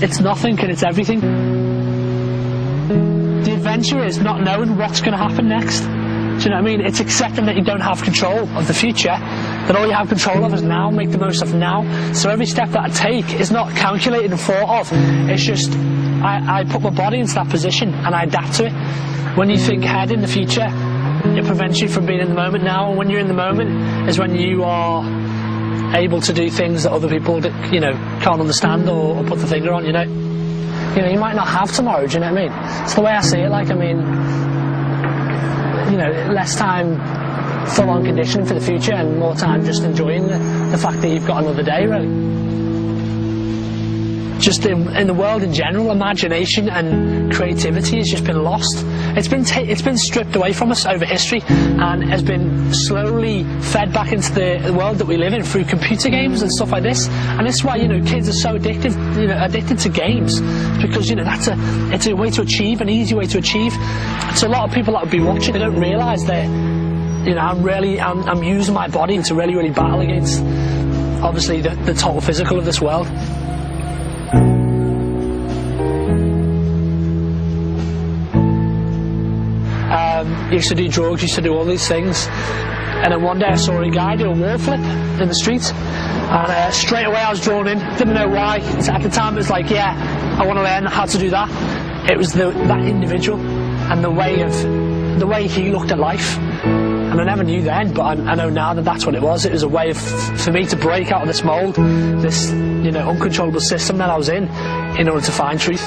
It's nothing and it's everything. The adventure is not knowing what's going to happen next. Do you know what I mean? It's accepting that you don't have control of the future, that all you have control of is now, make the most of now. So every step that I take is not calculated and thought of. It's just, I put my body into that position and I adapt to it. When you think ahead in the future, it prevents you from being in the moment now. And when you're in the moment is when you are able to do things that other people, you know, can't understand or put the finger on, you know. You know, you might not have tomorrow, do you know what I mean? It's the way I see it, like, I mean, you know, less time full-on conditioning for the future and more time just enjoying the fact that you've got another day, really. Just in the world in general, imagination and creativity has just been lost. It's been stripped away from us over history and has been slowly fed back into the world that we live in through computer games and stuff like this. And that's why, you know, kids are so addicted to games, because, you know, it's a way to achieve, an easy way to achieve. So a lot of people that would be watching, they don't realise that, you know, I'm using my body to really battle against, obviously, the total physical of this world. Used to do drugs, used to do all these things, and then one day I saw a guy do a wall flip in the street, and straight away I was drawn in. Didn't know why. At the time it was like, yeah, I want to learn how to do that. It was that individual and the way he looked at life, and I never knew then, but I know now that that's what it was. It was a way for me to break out of this mould, this, you know, uncontrollable system that I was in order to find truth.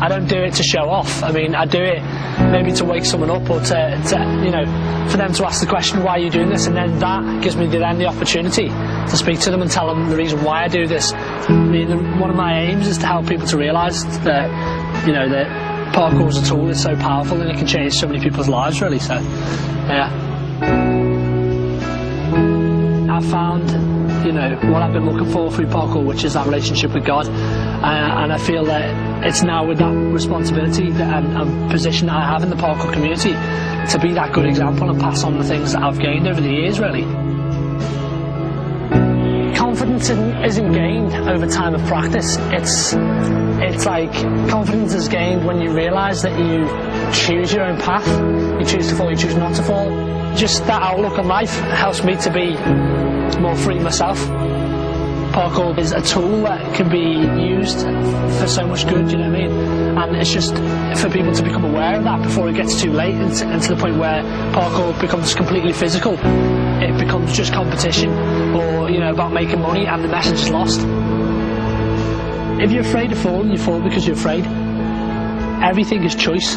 I don't do it to show off. I mean, I do it maybe to wake someone up, or to you know, for them to ask the question, why are you doing this? And then that gives me then the opportunity to speak to them and tell them the reason why I do this. I mean, one of my aims is to help people to realise that, you know, that parkour as a tool is so powerful and it can change so many people's lives, really. So, yeah. I found, you know, what I've been looking for through parkour, which is that relationship with God, and I feel that it's now with that responsibility and position that I have in the parkour community to be that good example and pass on the things that I've gained over the years, really. Confidence isn't gained over time of practice. It's like confidence is gained when you realise that you choose your own path. You choose to fall, you choose not to fall. Just that outlook on life helps me to be more free myself. Parkour is a tool that can be used for so much good, you know what I mean? And it's just for people to become aware of that before it gets too late, and to the point where parkour becomes completely physical. It becomes just competition, or, you know, about making money, and the message is lost. If you're afraid of falling, you fall because you're afraid. Everything is choice.